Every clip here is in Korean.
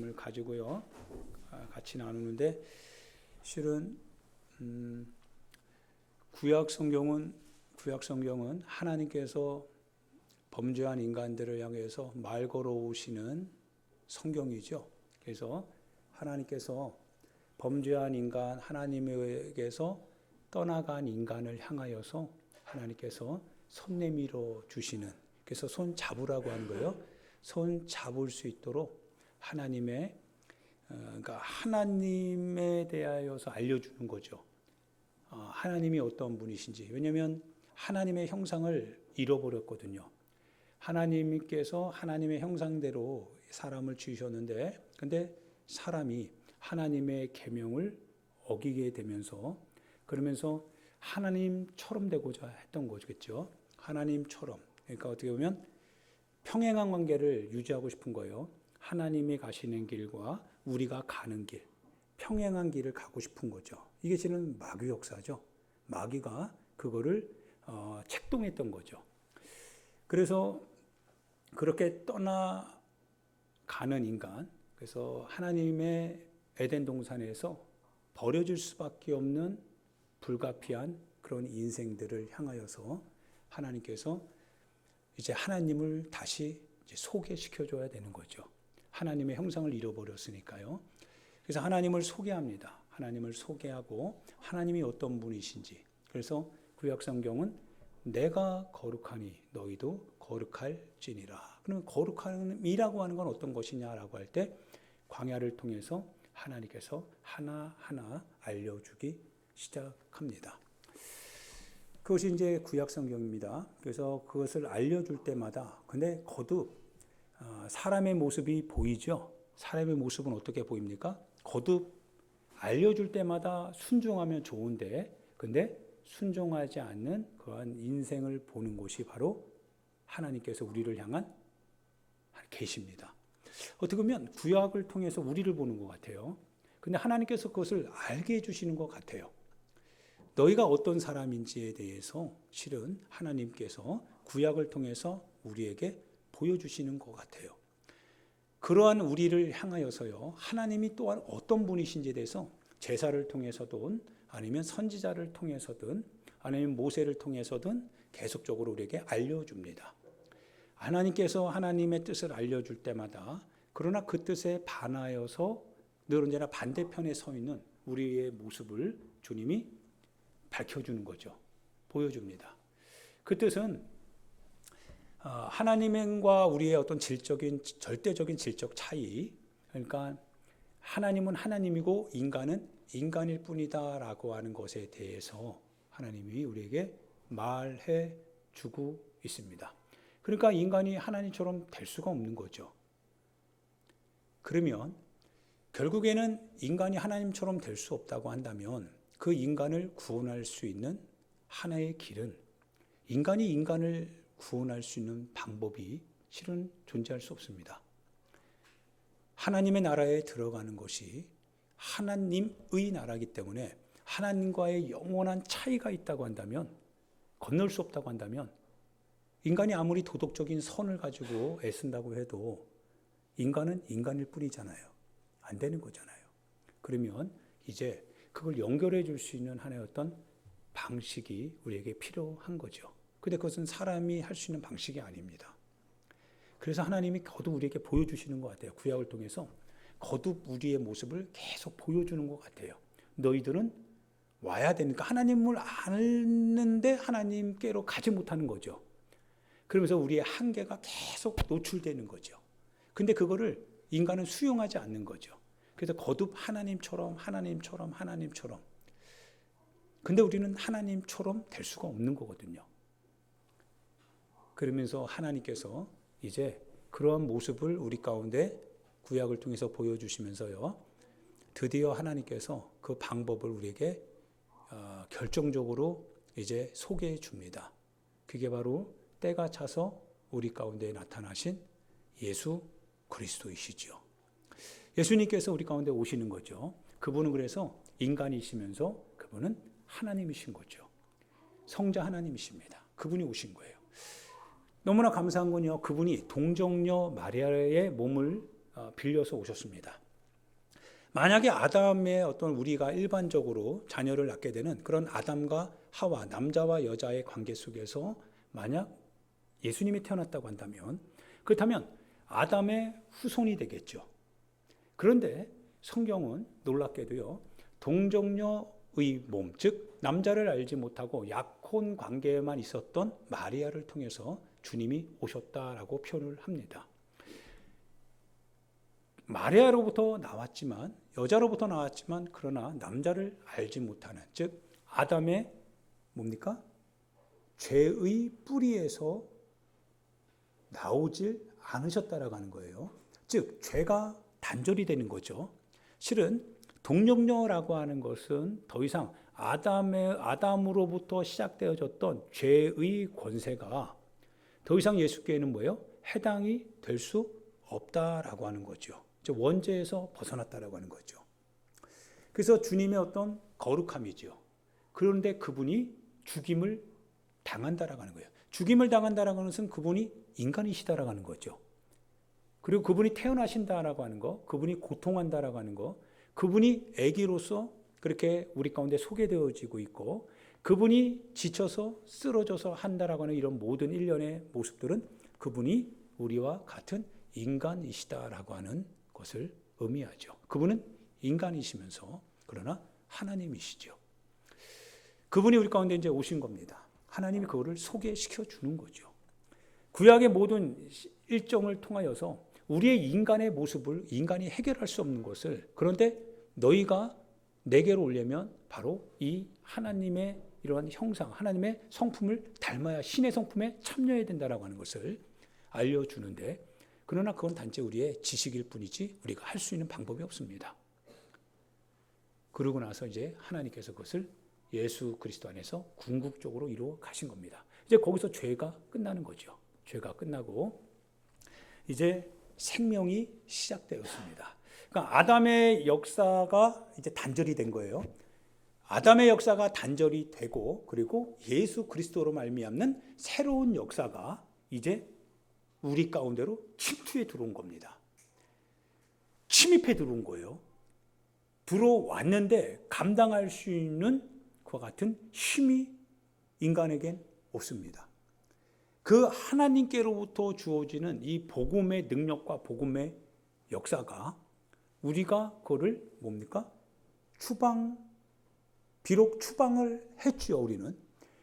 말씀을 가지고요 같이 나누는데, 실은 구약 성경은 하나님께서 범죄한 인간들을 향해서 말 걸어오시는 성경이죠. 그래서 하나님께서 범죄한 인간, 하나님에게서 떠나간 인간을 향하여서 하나님께서 손 내밀어 주시는, 그래서 손 잡으라고 하는 거예요. 손 잡을 수 있도록 하나님의 그러니까 하나님에 대하여서 알려주는 거죠. 하나님이 어떤 분이신지. 왜냐하면 하나님의 형상을 잃어버렸거든요. 하나님께서 하나님의 형상대로 사람을 지으셨는데, 근데 사람이 하나님의 계명을 어기게 되면서, 그러면서 하나님처럼 되고자 했던 거겠죠. 하나님처럼. 그러니까 어떻게 보면 평행한 관계를 유지하고 싶은 거예요. 하나님이 가시는 길과 우리가 가는 길, 평행한 길을 가고 싶은 거죠. 이게 지금 마귀 역사죠. 마귀가 그거를 책동했던 거죠. 그래서 그렇게 떠나가는 인간, 그래서 하나님의 에덴 동산에서 버려질 수밖에 없는 불가피한 그런 인생들을 향하여서 하나님께서 이제 하나님을 다시 이제 소개시켜줘야 되는 거죠. 하나님의 형상을 잃어버렸으니까요. 그래서 하나님을 소개합니다. 하나님을 소개하고 하나님이 어떤 분이신지. 그래서 구약 성경은 내가 거룩하니 너희도 거룩할지니라. 그러면 거룩함이라고 하는 건 어떤 것이냐라고 할 때 광야를 통해서 하나님께서 하나하나 알려주기 시작합니다. 그것이 이제 구약 성경입니다. 그래서 그것을 알려줄 때마다, 근데 거듭 사람의 모습이 보이죠. 사람의 모습은 어떻게 보입니까? 거듭 알려줄 때마다 순종하면 좋은데, 근데 순종하지 않는 그러한 인생을 보는 곳이 바로 하나님께서 우리를 향한 계십니다. 어떻게 보면 구약을 통해서 우리를 보는 것 같아요. 근데 하나님께서 그것을 알게 해주시는 것 같아요. 너희가 어떤 사람인지에 대해서 실은 하나님께서 구약을 통해서 우리에게 보여주시는 것 같아요. 그러한 우리를 향하여서요, 하나님이 또한 어떤 분이신지에 대해서 제사를 통해서든 아니면 선지자를 통해서든 아니면 모세를 통해서든 계속적으로 우리에게 알려줍니다. 하나님께서 하나님의 뜻을 알려줄 때마다, 그러나 그 뜻에 반하여서 늘 언제나 반대편에 서 있는 우리의 모습을 주님이 밝혀주는 거죠. 보여줍니다. 그 뜻은 하나님과 우리의 어떤 절대적인 질적 차이, 그러니까 하나님은 하나님이고 인간은 인간일 뿐이다라고 하는 것에 대해서 하나님이 우리에게 말해 주고 있습니다. 그러니까 인간이 하나님처럼 될 수가 없는 거죠. 그러면 결국에는 인간이 하나님처럼 될 수 없다고 한다면 그 인간을 구원할 수 있는 하나의 길은, 인간이 인간을 구원할 수 있는 방법이 실은 존재할 수 없습니다. 하나님의 나라에 들어가는 것이 하나님의 나라이기 때문에 하나님과의 영원한 차이가 있다고 한다면, 건널 수 없다고 한다면, 인간이 아무리 도덕적인 선을 가지고 애쓴다고 해도 인간은 인간일 뿐이잖아요. 안 되는 거잖아요. 그러면 이제 그걸 연결해 줄 수 있는 하나의 어떤 방식이 우리에게 필요한 거죠. 근데 그것은 사람이 할 수 있는 방식이 아닙니다. 그래서 하나님이 거듭 우리에게 보여주시는 것 같아요. 구약을 통해서 거듭 우리의 모습을 계속 보여주는 것 같아요. 너희들은 와야 되니까, 하나님을 아는데 하나님께로 가지 못하는 거죠. 그러면서 우리의 한계가 계속 노출되는 거죠. 근데 그거를 인간은 수용하지 않는 거죠. 그래서 거듭 하나님처럼. 근데 우리는 하나님처럼 될 수가 없는 거거든요. 그러면서 하나님께서 이제 그러한 모습을 우리 가운데 구약을 통해서 보여주시면서요, 드디어 하나님께서 그 방법을 우리에게 결정적으로 이제 소개해 줍니다. 그게 바로 때가 차서 우리 가운데 나타나신 예수 그리스도이시죠. 예수님께서 우리 가운데 오시는 거죠. 그분은 그래서 인간이시면서 그분은 하나님이신 거죠. 성자 하나님이십니다. 그분이 오신 거예요. 너무나 감사한 건요, 그분이 동정녀 마리아의 몸을 빌려서 오셨습니다. 만약에 아담의 어떤 우리가 일반적으로 자녀를 낳게 되는 그런 아담과 하와, 남자와 여자의 관계 속에서 만약 예수님이 태어났다고 한다면, 그렇다면 아담의 후손이 되겠죠. 그런데 성경은 놀랍게도요, 동정녀의 몸, 즉 남자를 알지 못하고 약혼 관계에만 있었던 마리아를 통해서 주님이 오셨다라고 표현을 합니다. 마리아로부터 나왔지만, 여자로부터 나왔지만, 그러나 남자를 알지 못하는, 즉 아담의 뭡니까? 죄의 뿌리에서 나오질 않으셨다라고 하는 거예요. 즉 죄가 단절이 되는 거죠. 실은 동정녀라고 하는 것은 더 이상 아담으로부터 시작되어졌던 죄의 권세가 더 이상 예수께는 뭐예요? 해당이 될 수 없다라고 하는 거죠. 원죄에서 벗어났다라고 하는 거죠. 그래서 주님의 어떤 거룩함이죠. 그런데 그분이 죽임을 당한다라고 하는 거예요. 죽임을 당한다라고 하는 것은 그분이 인간이시다라고 하는 거죠. 그리고 그분이 태어나신다라고 하는 거, 그분이 고통한다라고 하는 거, 그분이 아기로서 그렇게 우리 가운데 소개되어지고 있고, 그분이 지쳐서 쓰러져서 한다라고 하는 이런 모든 일련의 모습들은 그분이 우리와 같은 인간이시다라고 하는 것을 의미하죠. 그분은 인간이시면서 그러나 하나님이시죠. 그분이 우리 가운데 이제 오신 겁니다. 하나님이 그거를 소개시켜 주는 거죠. 구약의 모든 일정을 통하여서 우리의 인간의 모습을 인간이 해결할 수 없는 것을, 그런데 너희가 내게로 오려면 바로 이 하나님의 이러한 형상, 하나님의 성품을 닮아야 신의 성품에 참여해야 된다라고 하는 것을 알려주는데, 그러나 그건 단지 우리의 지식일 뿐이지 우리가 할 수 있는 방법이 없습니다. 그러고 나서 이제 하나님께서 그것을 예수 그리스도 안에서 궁극적으로 이루어 가신 겁니다. 이제 거기서 죄가 끝나는 거죠. 죄가 끝나고 이제 생명이 시작되었습니다. 그러니까 아담의 역사가 이제 단절이 된 거예요. 아담의 역사가 단절이 되고, 그리고 예수 그리스도로 말미암는 새로운 역사가 이제 우리 가운데로 침투해 들어온 겁니다. 침입해 들어온 거예요. 들어왔는데 감당할 수 있는 그와 같은 힘이 인간에겐 없습니다. 그 하나님께로부터 주어지는 이 복음의 능력과 복음의 역사가 우리가 그거를 뭡니까? 비록 추방을 했지요, 우리는.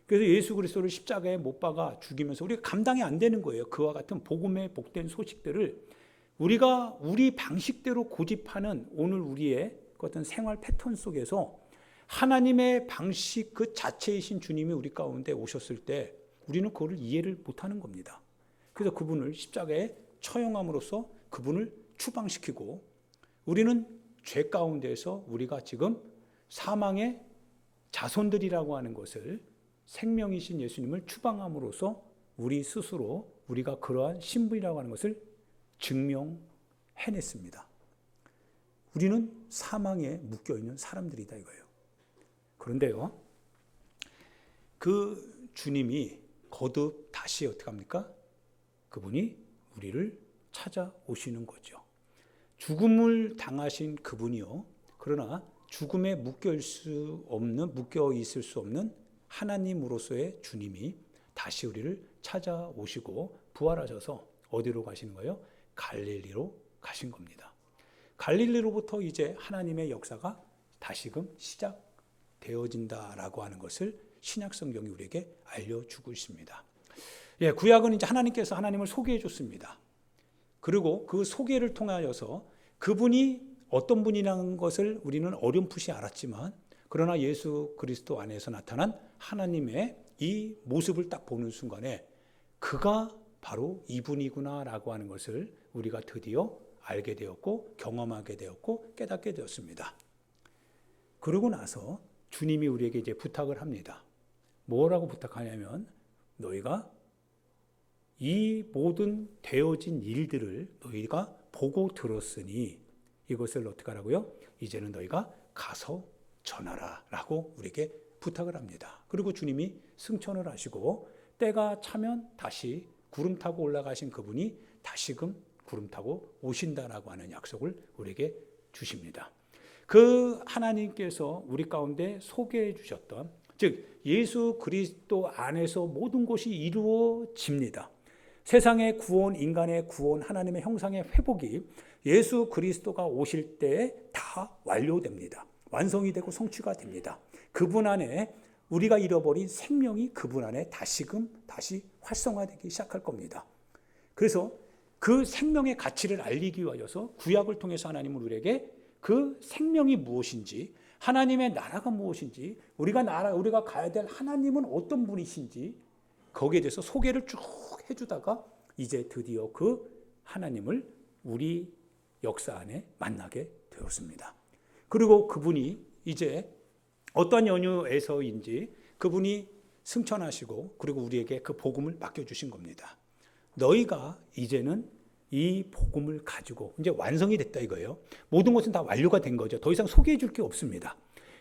그래서 예수 그리스도를 십자가에 못 박아 죽이면서 우리가 감당이 안 되는 거예요. 그와 같은 복음의 복된 소식들을 우리가 우리 방식대로 고집하는 오늘 우리의 어떤 생활 패턴 속에서 하나님의 방식 그 자체이신 주님이 우리 가운데 오셨을 때 우리는 그거를 이해를 못하는 겁니다. 그래서 그분을 십자가에 처형함으로써 그분을 추방시키고, 우리는 죄 가운데서 우리가 지금 사망의 자손들이라고 하는 것을, 생명이신 예수님을 추방함으로써 우리 스스로 우리가 그러한 신분이라고 하는 것을 증명해냈습니다. 우리는 사망에 묶여있는 사람들이다 이거예요. 그런데요, 그 주님이 거듭 다시 어떻게 합니까? 그분이 우리를 찾아오시는 거죠. 죽음을 당하신 그분이요, 그러나 죽음에 묶여 있을 수 없는 하나님으로서의 주님이 다시 우리를 찾아오시고 부활하셔서 어디로 가시는 거예요? 갈릴리로 가신 겁니다. 갈릴리로부터 이제 하나님의 역사가 다시금 시작되어진다라고 하는 것을 신약 성경이 우리에게 알려주고 있습니다. 예, 구약은 이제 하나님께서 하나님을 소개해 줬습니다. 그리고 그 소개를 통하여서 그분이 어떤 분이라는 것을 우리는 어렴풋이 알았지만, 그러나 예수 그리스도 안에서 나타난 하나님의 이 모습을 딱 보는 순간에 그가 바로 이분이구나라고 하는 것을 우리가 드디어 알게 되었고 경험하게 되었고 깨닫게 되었습니다. 그러고 나서 주님이 우리에게 이제 부탁을 합니다. 뭐라고 부탁하냐면, 너희가 이 모든 되어진 일들을 너희가 보고 들었으니 이것을 어떻게 하라고요? 이제는 너희가 가서 전하라 라고 우리에게 부탁을 합니다. 그리고 주님이 승천을 하시고 때가 차면 다시 구름 타고 올라가신 그분이 다시금 구름 타고 오신다라고 하는 약속을 우리에게 주십니다. 그 하나님께서 우리 가운데 소개해 주셨던, 즉 예수 그리스도 안에서 모든 것이 이루어집니다. 세상의 구원, 인간의 구원, 하나님의 형상의 회복이 예수 그리스도가 오실 때 다 완료됩니다. 완성이 되고 성취가 됩니다. 그분 안에 우리가 잃어버린 생명이 그분 안에 다시금 다시 활성화되기 시작할 겁니다. 그래서 그 생명의 가치를 알리기 위하여서 구약을 통해서 하나님은 우리에게 그 생명이 무엇인지, 하나님의 나라가 무엇인지, 우리가 가야 될 하나님은 어떤 분이신지 거기에 대해서 소개를 쭉 해주다가 이제 드디어 그 하나님을 우리 역사 안에 만나게 되었습니다. 그리고 그분이 이제 어떤 연유에서인지 그분이 승천하시고 그리고 우리에게 그 복음을 맡겨주신 겁니다. 너희가 이제는 이 복음을 가지고 이제 완성이 됐다 이거예요. 모든 것은 다 완료가 된 거죠. 더 이상 소개해 줄 게 없습니다.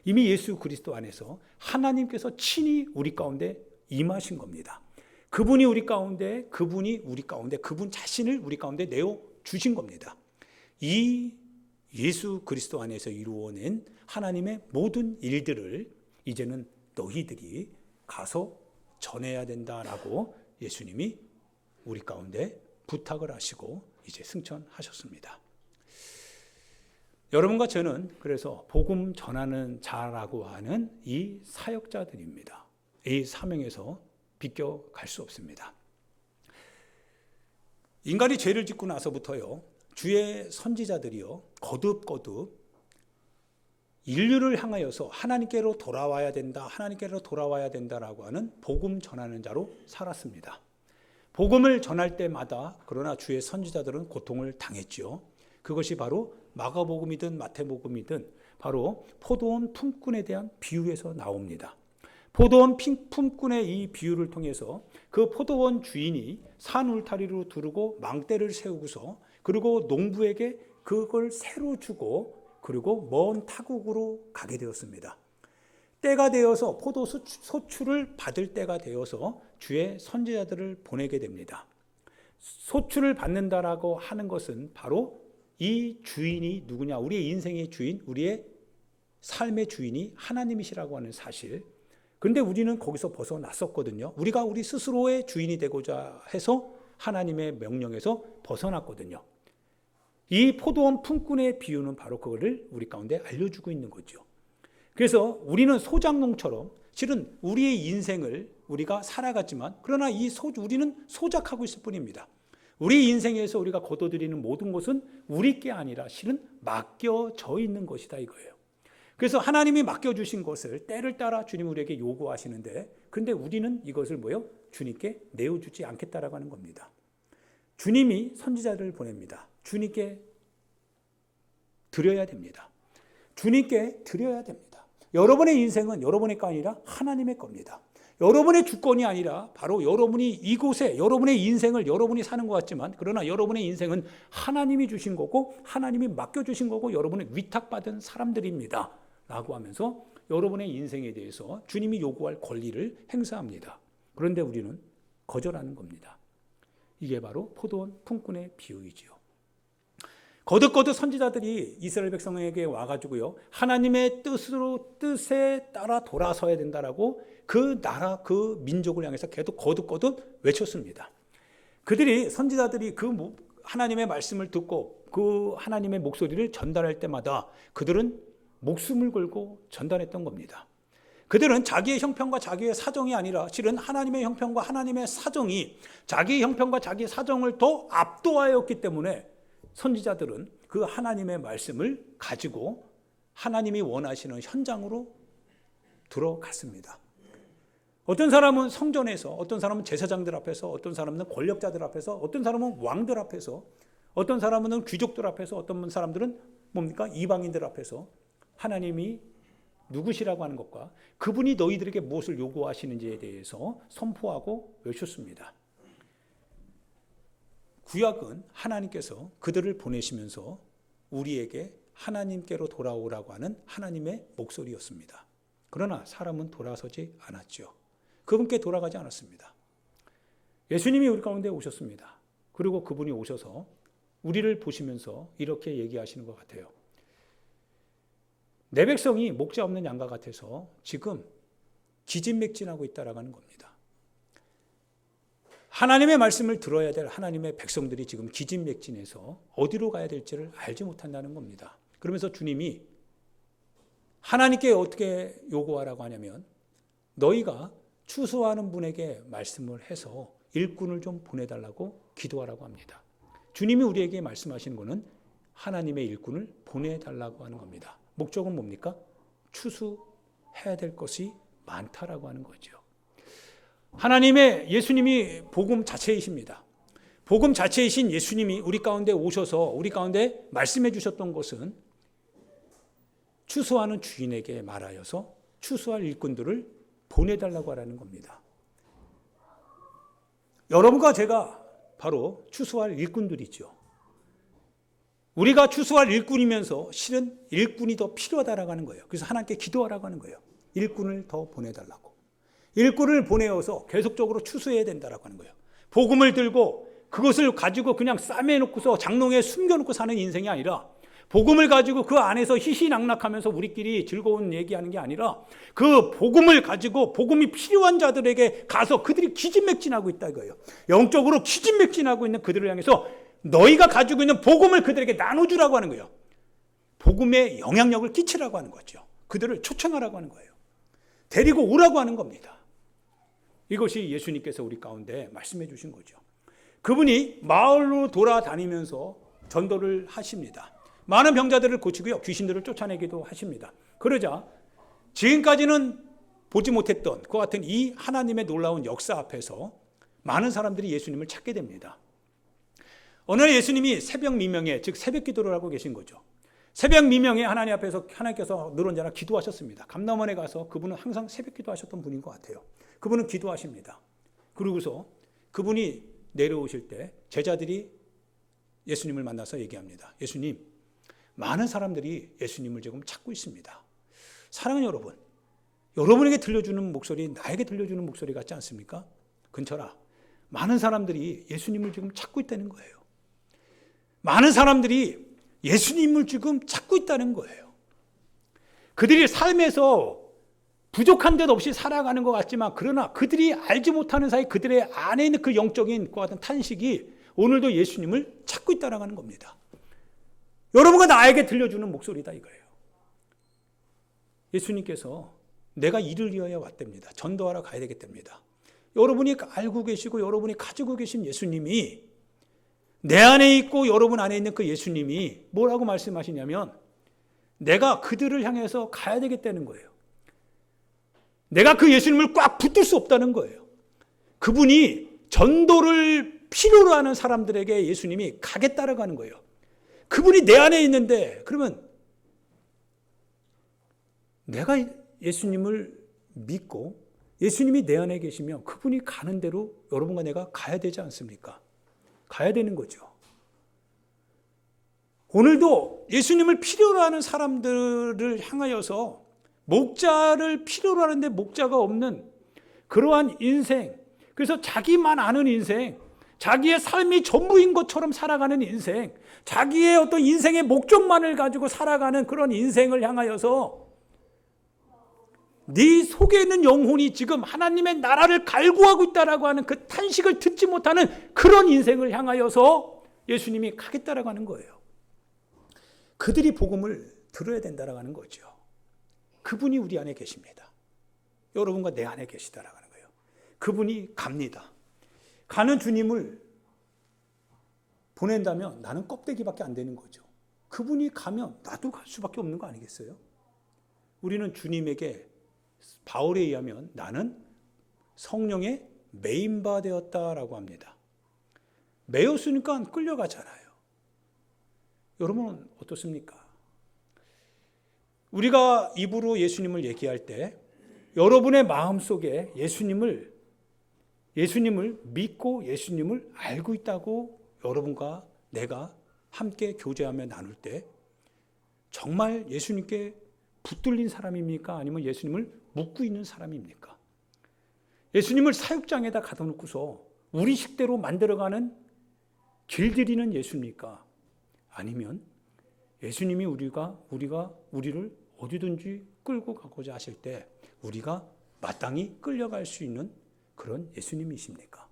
이미 예수 그리스도 안에서 하나님께서 친히 우리 가운데 임하신 겁니다. 그분이 우리 가운데, 그분 자신을 우리 가운데 내어 주신 겁니다. 이 예수 그리스도 안에서 이루어낸 하나님의 모든 일들을 이제는 너희들이 가서 전해야 된다라고 예수님이 우리 가운데 부탁을 하시고 이제 승천하셨습니다. 여러분과 저는 그래서 복음 전하는 자라고 하는 이 사역자들입니다. 이 사명에서 비껴갈 수 없습니다. 인간이 죄를 짓고 나서부터요, 주의 선지자들이요, 거듭 인류를 향하여서 하나님께로 돌아와야 된다, 하나님께로 돌아와야 된다라고 하는 복음 전하는 자로 살았습니다. 복음을 전할 때마다 그러나 주의 선지자들은 고통을 당했죠. 그것이 바로 마가복음이든 마태복음이든 바로 포도원 품꾼에 대한 비유에서 나옵니다. 포도원 품꾼의 이 비유를 통해서 그 포도원 주인이 산 울타리로 두르고 망대를 세우고서 그리고 농부에게 그걸 새로 주고 그리고 먼 타국으로 가게 되었습니다. 때가 되어서 포도 소출을 받을 때가 되어서 주의 선지자들을 보내게 됩니다. 소출을 받는다라고 하는 것은 바로 이 주인이 누구냐, 우리의 인생의 주인, 우리의 삶의 주인이 하나님이시라고 하는 사실. 그런데 우리는 거기서 벗어났었거든요. 우리가 우리 스스로의 주인이 되고자 해서 하나님의 명령에서 벗어났거든요. 이 포도원 품꾼의 비유는 바로 그거를 우리 가운데 알려주고 있는 거죠. 그래서 우리는 소작농처럼 실은 우리의 인생을 우리가 살아갔지만 그러나 우리는 소작하고 있을 뿐입니다. 우리 인생에서 우리가 거둬들이는 모든 것은 우리 게 아니라 실은 맡겨져 있는 것이다 이거예요. 그래서 하나님이 맡겨주신 것을 때를 따라 주님 우리에게 요구하시는데 그런데 우리는 이것을 주님께 내어주지 않겠다라고 하는 겁니다. 주님이 선지자를 보냅니다. 주님께 드려야 됩니다. 주님께 드려야 됩니다. 여러분의 인생은 여러분의 거 아니라 하나님의 겁니다. 여러분의 주권이 아니라 바로 여러분이 이곳에 여러분의 인생을 여러분이 사는 것 같지만 그러나 여러분의 인생은 하나님이 주신 거고 하나님이 맡겨주신 거고 여러분의 위탁받은 사람들입니다. 라고 하면서 여러분의 인생에 대해서 주님이 요구할 권리를 행사합니다. 그런데 우리는 거절하는 겁니다. 이게 바로 포도원 품꾼의 비유이지요. 거듭 선지자들이 이스라엘 백성에게 와가지고요, 하나님의 뜻에 따라 돌아서야 된다라고 그 나라, 그 민족을 향해서 계속 거듭 외쳤습니다. 선지자들이 그 하나님의 말씀을 듣고 그 하나님의 목소리를 전달할 때마다 그들은 목숨을 걸고 전달했던 겁니다. 그들은 자기의 형편과 자기의 사정이 아니라 실은 하나님의 형편과 하나님의 사정이 자기의 형편과 자기의 사정을 더 압도하였기 때문에 선지자들은 그 하나님의 말씀을 가지고 하나님이 원하시는 현장으로 들어갔습니다. 어떤 사람은 성전에서, 어떤 사람은 제사장들 앞에서, 어떤 사람은 권력자들 앞에서, 어떤 사람은 왕들 앞에서, 어떤 사람은 귀족들 앞에서, 어떤 사람들은 이방인들 앞에서 하나님이 누구시라고 하는 것과 그분이 너희들에게 무엇을 요구하시는지에 대해서 선포하고 외쳤습니다. 구약은 하나님께서 그들을 보내시면서 우리에게 하나님께로 돌아오라고 하는 하나님의 목소리였습니다. 그러나 사람은 돌아서지 않았죠. 그분께 돌아가지 않았습니다. 예수님이 우리 가운데 오셨습니다. 그리고 그분이 오셔서 우리를 보시면서 이렇게 얘기하시는 것 같아요. 내 백성이 목자 없는 양과 같아서 지금 기진맥진하고 있다라고 하는 겁니다. 하나님의 말씀을 들어야 될 하나님의 백성들이 지금 기진맥진해서 어디로 가야 될지를 알지 못한다는 겁니다. 그러면서 주님이 하나님께 어떻게 요구하라고 하냐면 너희가 추수하는 분에게 말씀을 해서 일꾼을 좀 보내달라고 기도하라고 합니다. 주님이 우리에게 말씀하시는 것은 하나님의 일꾼을 보내달라고 하는 겁니다. 목적은 뭡니까? 추수해야 될 것이 많다라고 하는 거죠. 하나님의 예수님이 복음 자체이십니다. 복음 자체이신 예수님이 우리 가운데 오셔서 우리 가운데 말씀해 주셨던 것은 추수하는 주인에게 말하여서 추수할 일꾼들을 보내달라고 하라는 겁니다. 여러분과 제가 바로 추수할 일꾼들이죠. 우리가 추수할 일꾼이면서 실은 일꾼이 더 필요하다라고 하는 거예요. 그래서 하나님께 기도하라고 하는 거예요. 일꾼을 더 보내달라고. 일꾼을 보내어서 계속적으로 추수해야 된다라고 하는 거예요. 복음을 들고 그것을 가지고 그냥 싸매놓고서 장롱에 숨겨놓고 사는 인생이 아니라 복음을 가지고 그 안에서 희희낙낙하면서 우리끼리 즐거운 얘기하는 게 아니라 그 복음을 가지고 복음이 필요한 자들에게 가서 그들이 기진맥진하고 있다 이거예요. 영적으로 기진맥진하고 있는 그들을 향해서 너희가 가지고 있는 복음을 그들에게 나눠주라고 하는 거예요. 복음의 영향력을 끼치라고 하는 거죠. 그들을 초청하라고 하는 거예요. 데리고 오라고 하는 겁니다. 이것이 예수님께서 우리 가운데 말씀해 주신 거죠. 그분이 마을로 돌아다니면서 전도를 하십니다. 많은 병자들을 고치고요. 귀신들을 쫓아내기도 하십니다. 그러자 지금까지는 보지 못했던 그와 같은 이 하나님의 놀라운 역사 앞에서 많은 사람들이 예수님을 찾게 됩니다. 어느 날 예수님이 새벽 미명에, 즉 새벽 기도를 하고 계신 거죠. 새벽 미명에 하나님 앞에서 하나님께서 늘 언제나 기도하셨습니다. 감람원에 가서 그분은 항상 새벽 기도하셨던 분인 것 같아요. 그분은 기도하십니다. 그러고서 그분이 내려오실 때 제자들이 예수님을 만나서 얘기합니다. 예수님, 많은 사람들이 예수님을 지금 찾고 있습니다. 사랑하는 여러분, 여러분에게 들려주는 목소리 나에게 들려주는 목소리 같지 않습니까? 근처라, 많은 사람들이 예수님을 지금 찾고 있다는 거예요. 많은 사람들이 예수님을 지금 찾고 있다는 거예요. 그들이 삶에서 부족한 데 없이 살아가는 것 같지만 그러나 그들이 알지 못하는 사이 그들의 안에 있는 그 영적인 그와 같은 탄식이 오늘도 예수님을 찾고 있다는 겁니다. 여러분과 나에게 들려주는 목소리다 이거예요. 예수님께서 내가 이를 위하여 왔답니다. 전도하러 가야 되겠답니다. 여러분이 알고 계시고 여러분이 가지고 계신 예수님이 내 안에 있고 여러분 안에 있는 그 예수님이 뭐라고 말씀하시냐면 내가 그들을 향해서 가야 되겠다는 거예요. 내가 그 예수님을 꽉 붙들 수 없다는 거예요. 그분이 전도를 필요로 하는 사람들에게 예수님이 가겠다라고 하는 거예요. 그분이 내 안에 있는데 그러면 내가 예수님을 믿고 예수님이 내 안에 계시면 그분이 가는 대로 여러분과 내가 가야 되지 않습니까? 가야 되는 거죠. 오늘도 예수님을 필요로 하는 사람들을 향하여서 목자를 필요로 하는데 목자가 없는 그러한 인생, 그래서 자기만 아는 인생, 자기의 삶이 전부인 것처럼 살아가는 인생, 자기의 어떤 인생의 목적만을 가지고 살아가는 그런 인생을 향하여서 네 속에 있는 영혼이 지금 하나님의 나라를 갈구하고 있다라고 하는 그 탄식을 듣지 못하는 그런 인생을 향하여서 예수님이 가겠다라고 하는 거예요. 그들이 복음을 들어야 된다라고 하는 거죠. 그분이 우리 안에 계십니다. 여러분과 내 안에 계시다라고 하는 거예요. 그분이 갑니다. 가는 주님을 보낸다면 나는 껍데기밖에 안 되는 거죠. 그분이 가면 나도 갈 수밖에 없는 거 아니겠어요? 우리는 주님에게 바울에 의하면 나는 성령의 매인바 되었다라고 합니다. 매였으니까 끌려가잖아요. 여러분은 어떻습니까? 우리가 입으로 예수님을 얘기할 때 여러분의 마음속에 예수님을 믿고 예수님을 알고 있다고 여러분과 내가 함께 교제하며 나눌 때 정말 예수님께 붙들린 사람입니까? 아니면 예수님을 묻고 있는 사람입니까? 예수님을 사육장에다 가둬놓고서 우리 식대로 만들어가는 길들이는 예수입니까? 아니면 예수님이 우리를 어디든지 끌고 가고자 하실 때 우리가 마땅히 끌려갈 수 있는 그런 예수님이십니까?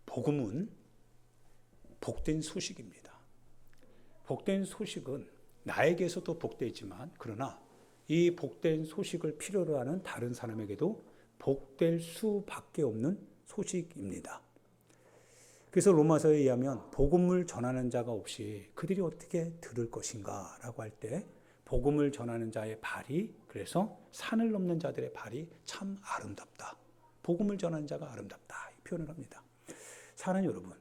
복음은 복된 소식입니다. 복된 소식은 나에게서도 복되지만 그러나 이 복된 소식을 필요로 하는 다른 사람에게도 복될 수밖에 없는 소식입니다. 그래서 로마서에 의하면 복음을 전하는 자가 없이 그들이 어떻게 들을 것인가 라고 할 때 복음을 전하는 자의 발이 그래서 산을 넘는 자들의 발이 참 아름답다. 복음을 전하는 자가 아름답다. 이 표현을 합니다. 사랑하는 여러분,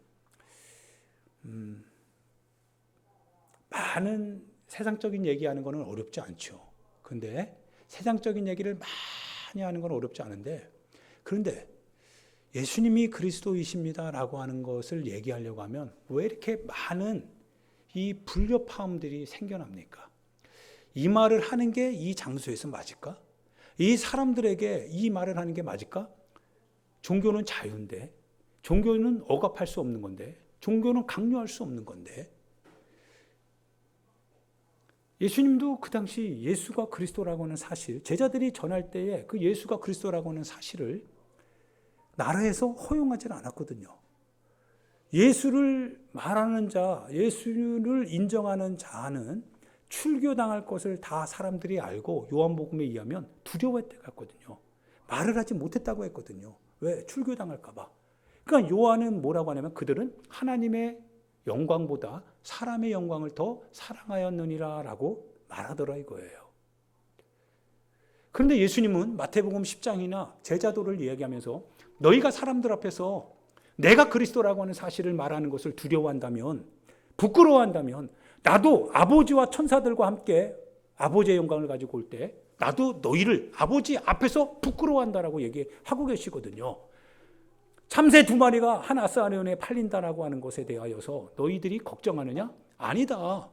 많은 세상적인 얘기하는 것은 어렵지 않죠. 그런데 세상적인 얘기를 많이 하는 건 어렵지 않은데 그런데 예수님이 그리스도이십니다라고 하는 것을 얘기하려고 하면 왜 이렇게 많은 이 불협화음들이 생겨납니까? 이 말을 하는 게 이 장소에서 맞을까? 이 사람들에게 이 말을 하는 게 맞을까? 종교는 자유인데, 종교는 억압할 수 없는 건데, 종교는 강요할 수 없는 건데, 예수님도 그 당시 예수가 그리스도라고 하는 사실, 제자들이 전할 때에 그 예수가 그리스도라고 하는 사실을 나라에서 허용하지는 않았거든요. 예수를 말하는 자, 예수를 인정하는 자는 출교당할 것을 다 사람들이 알고 요한복음에 의하면 두려워했다고 했거든요. 말을 하지 못했다고 했거든요. 왜? 출교당할까 봐. 그러니까 요한은 뭐라고 하냐면 그들은 하나님의 영광보다 사람의 영광을 더 사랑하였느니라 라고 말하더라 이거예요. 그런데 예수님은 마태복음 10장이나 제자도를 이야기하면서 너희가 사람들 앞에서 내가 그리스도라고 하는 사실을 말하는 것을 두려워한다면, 부끄러워한다면 나도 아버지와 천사들과 함께 아버지의 영광을 가지고 올 때 나도 너희를 아버지 앞에서 부끄러워한다라고 얘기하고 계시거든요. 참새 2마리가 한 아스아리온에 팔린다라고 하는 것에 대하여서 너희들이 걱정하느냐? 아니다.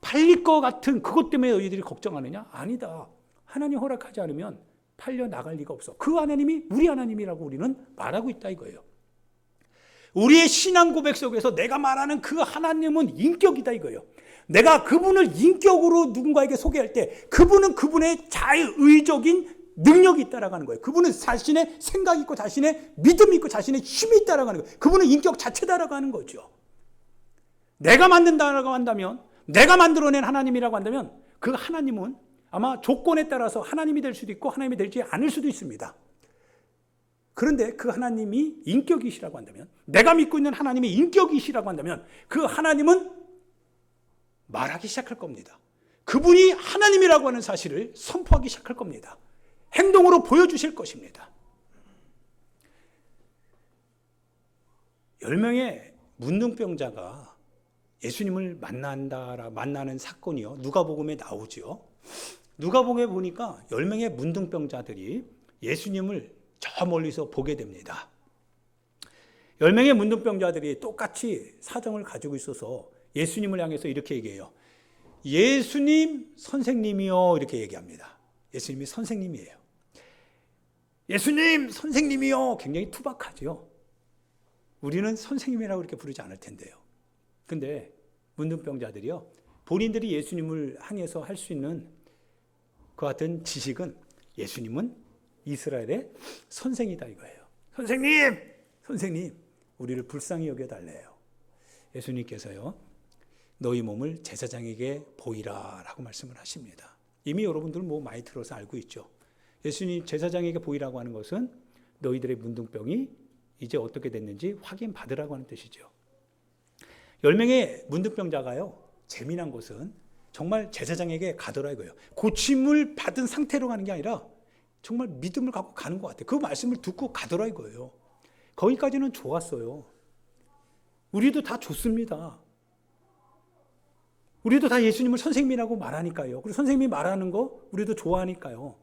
팔릴 것 같은 그것 때문에 너희들이 걱정하느냐? 아니다. 하나님 허락하지 않으면 팔려 나갈 리가 없어. 그 하나님이 우리 하나님이라고 우리는 말하고 있다 이거예요. 우리의 신앙 고백 속에서 내가 말하는 그 하나님은 인격이다 이거예요. 내가 그분을 인격으로 누군가에게 소개할 때 그분은 그분의 자의적인 능력이 있다라고 하는 거예요. 그분은 자신의 생각이 있고 자신의 믿음이 있고 자신의 힘이 있다라고 하는 거예요. 그분은 인격 자체다라고 하는 거죠. 내가 만든다라고 한다면, 내가 만들어낸 하나님이라고 한다면 그 하나님은 아마 조건에 따라서 하나님이 될 수도 있고 하나님이 되지 않을 수도 있습니다. 그런데 그 하나님이 인격이시라고 한다면, 내가 믿고 있는 하나님이 인격이시라고 한다면 그 하나님은 말하기 시작할 겁니다. 그분이 하나님이라고 하는 사실을 선포하기 시작할 겁니다. 행동으로 보여주실 것입니다. 10명의 문둥병자가 예수님을 만나는 사건이요. 누가복음에 나오죠. 누가복음에 보니까 10명의 문둥병자들이 예수님을 저 멀리서 보게 됩니다. 10명의 문둥병자들이 똑같이 사정을 가지고 있어서 예수님을 향해서 이렇게 얘기해요. 예수님 선생님이요 이렇게 얘기합니다. 예수님이 선생님이에요. 예수님 선생님이요. 굉장히 투박하죠. 우리는 선생님이라고 이렇게 부르지 않을 텐데요. 근데 문둥병자들이요. 본인들이 예수님을 향해서 할 수 있는 그 같은 지식은 예수님은 이스라엘의 선생이다 이거예요. 선생님, 우리를 불쌍히 여겨달래요. 예수님께서요. 너희 몸을 제사장에게 보이라 라고 말씀을 하십니다. 이미 여러분들 많이 들어서 알고 있죠. 예수님 제사장에게 보이라고 하는 것은 너희들의 문둥병이 이제 어떻게 됐는지 확인받으라고 하는 뜻이죠. 10명의 문둥병자가요. 재미난 것은 정말 제사장에게 가더라 이거예요. 고침을 받은 상태로 가는 게 아니라 정말 믿음을 갖고 가는 것 같아요. 그 말씀을 듣고 가더라 이거예요. 거기까지는 좋았어요. 우리도 다 좋습니다. 우리도 다 예수님을 선생님이라고 말하니까요. 그리고 선생님이 말하는 거 우리도 좋아하니까요.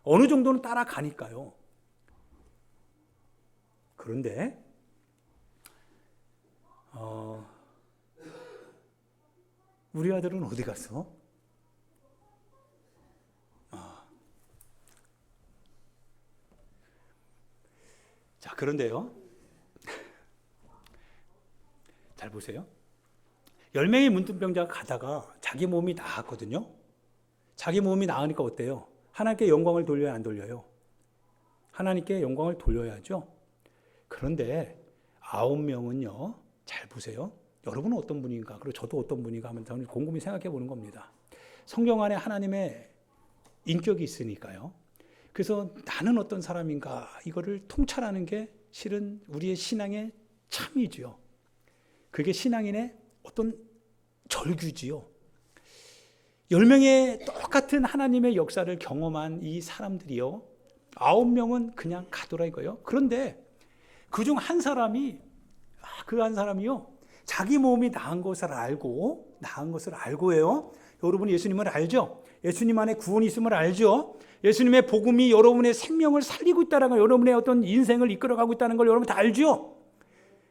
어느 정도는 따라가니까요. 그런데 우리 아들은 어디 갔어? 자, 그런데요, 잘 보세요. 10명의 문둥병자가 가다가 자기 몸이 나았거든요. 자기 몸이 나으니까 어때요? 하나님께 영광을 돌려야 안 돌려요? 하나님께 영광을 돌려야죠. 그런데 9명은요, 잘 보세요. 여러분은 어떤 분인가? 그리고 저도 어떤 분인가 하면 저는 곰곰이 생각해 보는 겁니다. 성경 안에 하나님의 인격이 있으니까요. 그래서 나는 어떤 사람인가? 이거를 통찰하는 게 실은 우리의 신앙의 참이지요. 그게 신앙인의 어떤 절규지요. 10명의 똑같은 하나님의 역사를 경험한 이 사람들이요, 9명은 그냥 가더라 이거예요. 그런데 그중 한 사람이, 그 한 사람이요, 자기 몸이 나은 것을 알고요. 여러분 예수님을 알죠? 예수님 안에 구원이 있음을 알죠? 예수님의 복음이 여러분의 생명을 살리고 있다는 걸, 여러분의 어떤 인생을 이끌어가고 있다는 걸 여러분 다 알죠?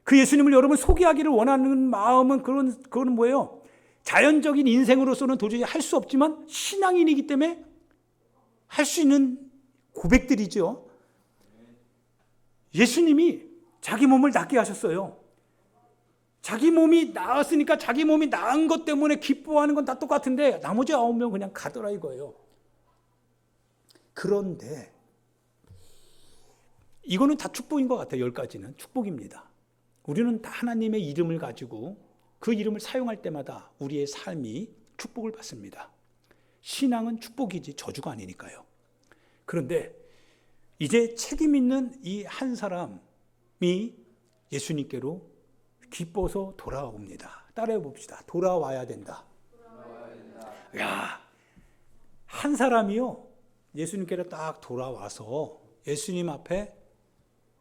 그 예수님을 여러분 소개하기를 원하는 마음은 그건 뭐예요? 자연적인 인생으로서는 도저히 할 수 없지만 신앙인이기 때문에 할 수 있는 고백들이죠. 예수님이 자기 몸을 낫게 하셨어요. 자기 몸이 나았으니까 자기 몸이 나은 것 때문에 기뻐하는 건 다 똑같은데 나머지 9명 그냥 가더라 이거예요. 그런데 이거는 다 축복인 것 같아요. 10가지는 축복입니다. 우리는 다 하나님의 이름을 가지고 그 이름을 사용할 때마다 우리의 삶이 축복을 받습니다. 신앙은 축복이지 저주가 아니니까요. 그런데 이제 책임 있는 이 한 사람이 예수님께로 기뻐서 돌아옵니다. 따라해 봅시다. 돌아와야 된다. 야, 한 사람이요, 예수님께로 딱 돌아와서 예수님 앞에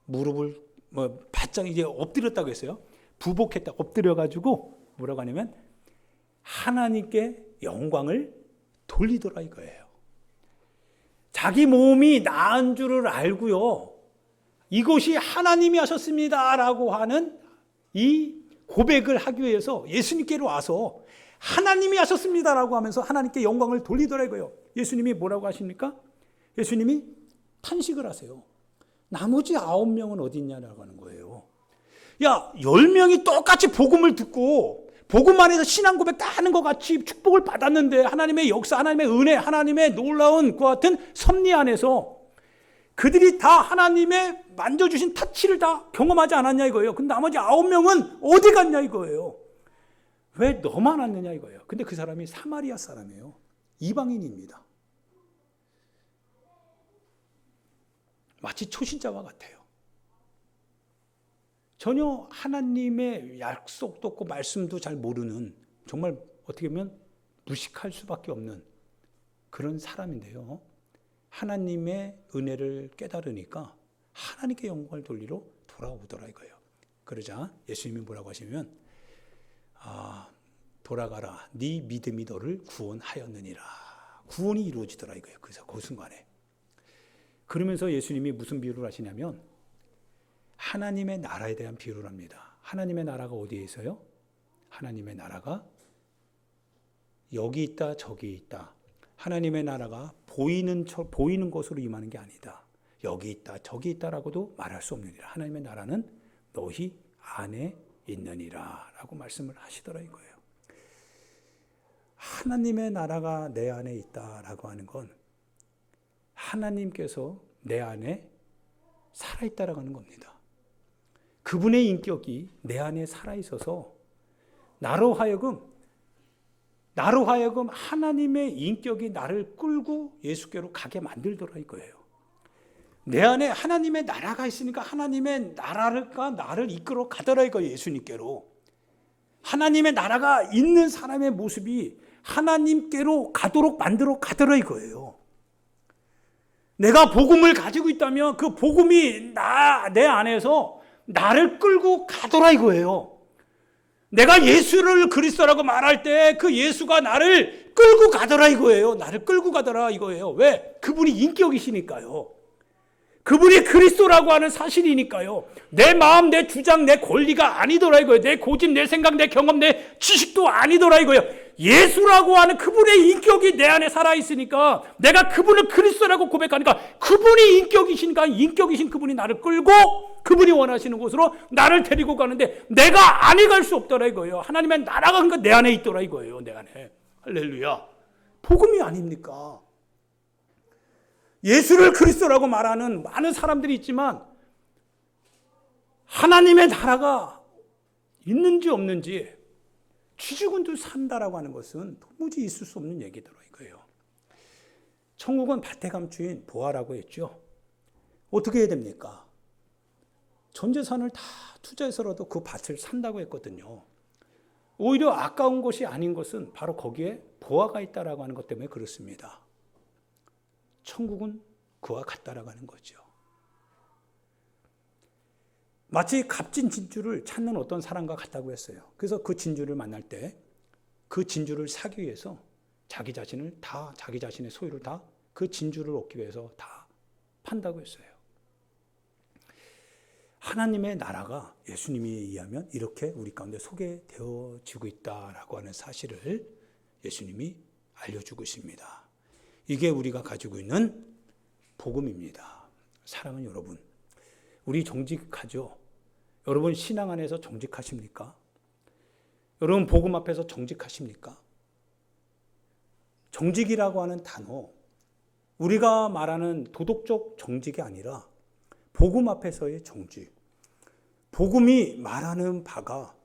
무릎을 바짝 이제 엎드렸다고 했어요. 부복했다. 엎드려가지고 뭐라고 하냐면 하나님께 영광을 돌리더라 이거예요. 자기 몸이 나은 줄을 알고요, 이것이 하나님이 하셨습니다라고 하는 이 고백을 하기 위해서 예수님께로 와서 하나님이 하셨습니다라고 하면서 하나님께 영광을 돌리더라 이거예요. 예수님이 뭐라고 하십니까? 예수님이 탄식을 하세요. 나머지 9명은 어디 있냐라고 하는 거예요. 야, 10명이 똑같이 복음을 듣고 복음 안에서 신앙 고백 다 하는 것 같이 축복을 받았는데 하나님의 역사, 하나님의 은혜, 하나님의 놀라운 그 같은 섭리 안에서 그들이 다 하나님의 만져주신 터치를 다 경험하지 않았냐 이거예요. 근데 나머지 9명은 어디 갔냐 이거예요. 왜 너만 왔느냐 이거예요. 근데 그 사람이 사마리아 사람이에요. 이방인입니다. 마치 초신자와 같아요. 전혀 하나님의 약속도 없고 말씀도 잘 모르는, 정말 어떻게 보면 무식할 수밖에 없는 그런 사람인데요. 하나님의 은혜를 깨달으니까 하나님께 영광을 돌리러 돌아오더라 이거예요. 그러자 예수님이 뭐라고 하시면, 돌아가라, 네 믿음이 너를 구원하였느니라. 구원이 이루어지더라 이거예요. 그래서 그 순간에. 그러면서 예수님이 무슨 비유를 하시냐면 하나님의 나라에 대한 비유를 합니다. 하나님의 나라가 어디에 있어요? 하나님의 나라가 여기 있다 저기 있다. 하나님의 나라가 보이는 것으로 임하는 게 아니다. 여기 있다 저기 있다라고도 말할 수 없느니라. 하나님의 나라는 너희 안에 있느니라 라고 말씀을 하시더라 이거예요. 하나님의 나라가 내 안에 있다라고 하는 건 하나님께서 내 안에 살아있다라고 하는 겁니다. 그분의 인격이 내 안에 살아있어서 나로 하여금 하나님의 인격이 나를 끌고 예수께로 가게 만들더라 이거예요. 내 안에 하나님의 나라가 있으니까 하나님의 나라가 나를 이끌어 가더라 이거예요. 예수님께로. 하나님의 나라가 있는 사람의 모습이 하나님께로 가도록 만들어 가더라 이거예요. 내가 복음을 가지고 있다면 그 복음이 내 안에서 나를 끌고 가더라 이거예요. 내가 예수를 그리스도라고 말할 때 그 예수가 나를 끌고 가더라 이거예요. 나를 끌고 가더라 이거예요. 왜? 그분이 인격이시니까요. 그분이 그리스도라고 하는 사실이니까요. 내 마음, 내 주장, 내 권리가 아니더라 이거예요. 내 고집, 내 생각, 내 경험, 내 지식도 아니더라 이거예요. 예수라고 하는 그분의 인격이 내 안에 살아있으니까 내가 그분을 그리스도라고 고백하니까 그분이 인격이신 그분이 나를 끌고 그분이 원하시는 곳으로 나를 데리고 가는데 내가 안에 갈 수 없더라 이거예요. 하나님의 나라가 내 안에 있더라 이거예요. 내 안에. 할렐루야. 복음이 아닙니까? 예수를 그리스도라고 말하는 많은 사람들이 있지만 하나님의 나라가 있는지 없는지 쥐죽은도 산다라고 하는 것은 도무지 있을 수 없는 얘기더라 이거예요. 천국은 밭에 감추인 보화라고 했죠. 어떻게 해야 됩니까? 전 재산을 다 투자해서라도 그 밭을 산다고 했거든요. 오히려 아까운 것이 아닌 것은 바로 거기에 보화가 있다라고 하는 것 때문에 그렇습니다. 천국은 그와 같다라고 하는 거죠. 마치 값진 진주를 찾는 어떤 사람과 같다고 했어요. 그래서 그 진주를 만날 때 그 진주를 사기 위해서 자기 자신의 소유를 다 그 진주를 얻기 위해서 다 판다고 했어요. 하나님의 나라가 예수님에 의하면 이렇게 우리 가운데 소개되어지고 있다라고 하는 사실을 예수님이 알려주고 있습니다. 이게 우리가 가지고 있는 복음입니다. 사랑하는 여러분, 우리 정직하죠? 여러분 신앙 안에서 정직하십니까? 여러분 복음 앞에서 정직하십니까? 정직이라고 하는 단어, 우리가 말하는 도덕적 정직이 아니라 복음 앞에서의 정직. 복음이 말하는 바가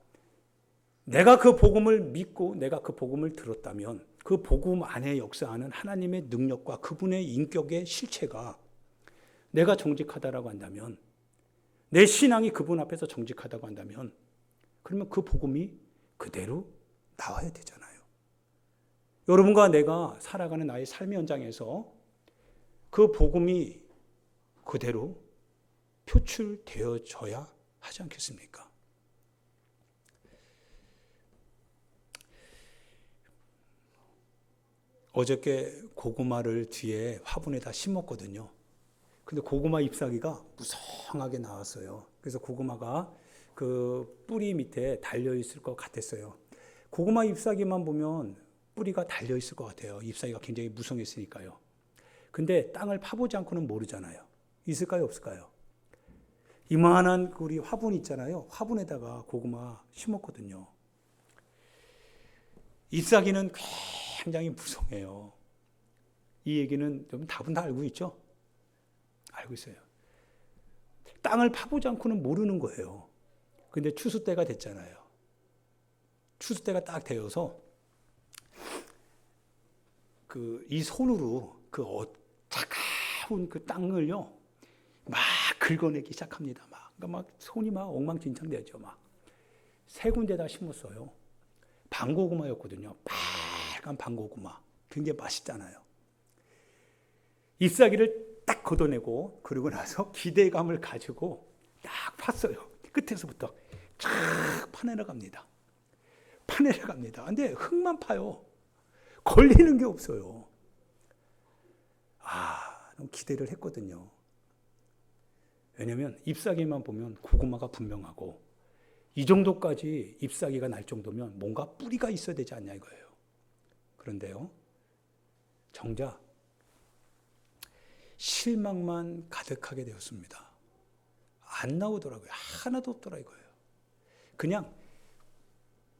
내가 그 복음을 믿고 내가 그 복음을 들었다면 그 복음 안에 역사하는 하나님의 능력과 그분의 인격의 실체가 내가 정직하다라고 한다면, 내 신앙이 그분 앞에서 정직하다고 한다면, 그러면 그 복음이 그대로 나와야 되잖아요. 여러분과 내가 살아가는 나의 삶의 현장에서 그 복음이 그대로 표출되어져야 하지 않겠습니까? 어저께 고구마를 뒤에 화분에다 심었거든요. 근데 고구마 잎사귀가 무성하게 나왔어요. 그래서 고구마가 그 뿌리 밑에 달려있을 것 같았어요. 고구마 잎사귀만 보면 뿌리가 달려있을 것 같아요. 잎사귀가 굉장히 무성했으니까요. 근데 땅을 파보지 않고는 모르잖아요. 있을까요? 없을까요? 이만한 우리 화분 있잖아요. 화분에다가 고구마 심었거든요. 잎사귀는 굉장히 무성해요. 이 얘기는 여러분 답은 다 알고 있죠? 알고 있어요. 땅을 파보지 않고는 모르는 거예요. 근데 추수 때가 됐잖아요. 추수 때가 딱 되어서 이 손으로 차가운 그 땅을요 막 긁어내기 시작합니다. 그러니까 막 손이 막 엉망진창되죠. 막 세 군데다 심었어요. 방고구마였거든요. 빨간 방고구마. 굉장히 맛있잖아요. 잎사귀를 딱 걷어내고 그러고 나서 기대감을 가지고 딱 팠어요. 끝에서부터 쫙 파내려갑니다. 근데 흙만 파요. 걸리는 게 없어요. 너무 기대를 했거든요. 왜냐하면 잎사귀만 보면 고구마가 분명하고 이 정도까지 잎사귀가 날 정도면 뭔가 뿌리가 있어야 되지 않냐 이거예요. 그런데요, 정작 실망만 가득하게 되었습니다. 안 나오더라고요. 하나도 없더라 이거예요. 그냥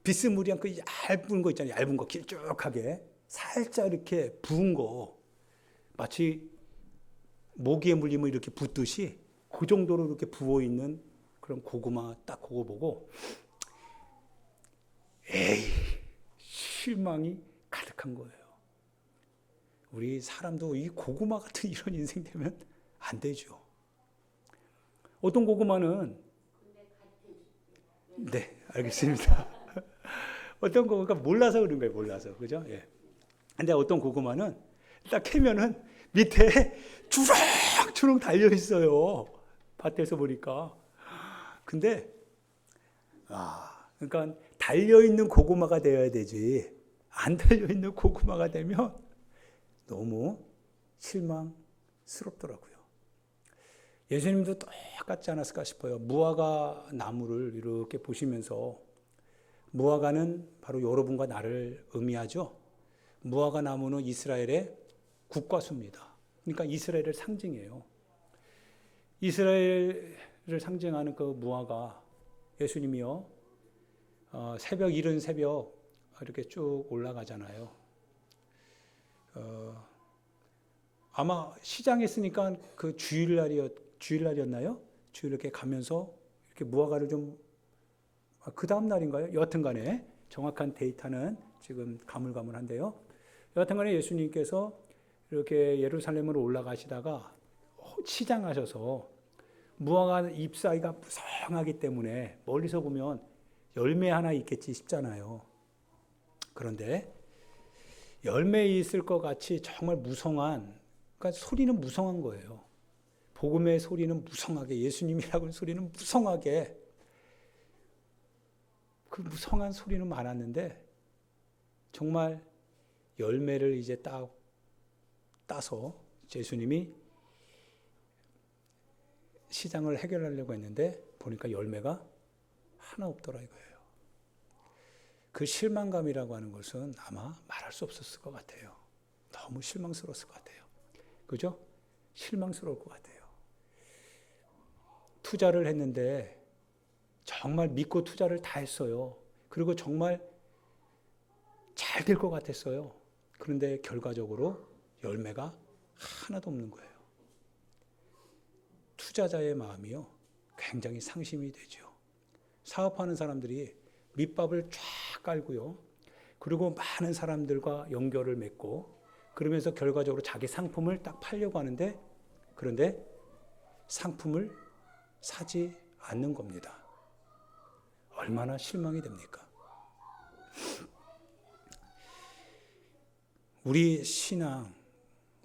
비스무리한 그 얇은 거 있잖아요. 얇은 거 길쭉하게 살짝 이렇게 부은 거, 마치 모기에 물리면 이렇게 붓듯이 그 정도로 이렇게 부어있는 그런 고구마 딱 그거 보고 실망이 가득한 거예요. 우리 사람도 이 고구마 같은 이런 인생 되면 안 되죠. 어떤 고구마는 네, 알겠습니다. 어떤 고구마가 몰라서 그런 거예요. 몰라서. 그죠? 예. 근데 어떤 고구마는 딱 캐면은 밑에 주렁주렁 달려 있어요. 밭에서 보니까. 근데 그러니까 달려 있는 고구마가 되어야 되지. 안 달려 있는 고구마가 되면 너무 실망스럽더라고요. 예수님도 똑같지 않았을까 싶어요. 무화과 나무를 이렇게 보시면서 무화과는 바로 여러분과 나를 의미하죠. 무화과 나무는 이스라엘의 국과수입니다. 그러니까 이스라엘을 상징해요. 이스라엘을 상징하는 그 무화과 예수님이요. 새벽 이른 새벽 이렇게 쭉 올라가잖아요. 아마 시장에 있으니까 그 주일날이었나요? 주일 이렇게 가면서 이렇게 무화과를 좀 그 다음 날인가요? 여하튼간에 정확한 데이터는 지금 가물가물한데요. 여하튼간에 예수님께서 이렇게 예루살렘으로 올라가시다가 시장하셔서 무화과 잎 사이가 무성하기 때문에 멀리서 보면 열매 하나 있겠지 싶잖아요. 그런데 열매 있을 것 같이 정말 무성한, 그러니까 소리는 무성한 거예요. 복음의 소리는 무성하게, 예수님이라고 하는 소리는 무성하게, 그 무성한 소리는 많았는데 정말 열매를 이제 따서 예수님이 시장을 해결하려고 했는데 보니까 열매가 하나 없더라 이거예요. 그 실망감이라고 하는 것은 아마 말할 수 없었을 것 같아요. 너무 실망스러웠을 것 같아요. 그죠? 실망스러울 것 같아요. 투자를 했는데 정말 믿고 투자를 다 했어요. 그리고 정말 잘 될 것 같았어요. 그런데 결과적으로 열매가 하나도 없는 거예요. 투자자의 마음이요. 굉장히 상심이 되죠. 사업하는 사람들이 밑밥을 쫙 깔고요. 그리고 많은 사람들과 연결을 맺고 그러면서 결과적으로 자기 상품을 딱 팔려고 하는데 그런데 상품을 사지 않는 겁니다. 얼마나 실망이 됩니까? 우리 신앙,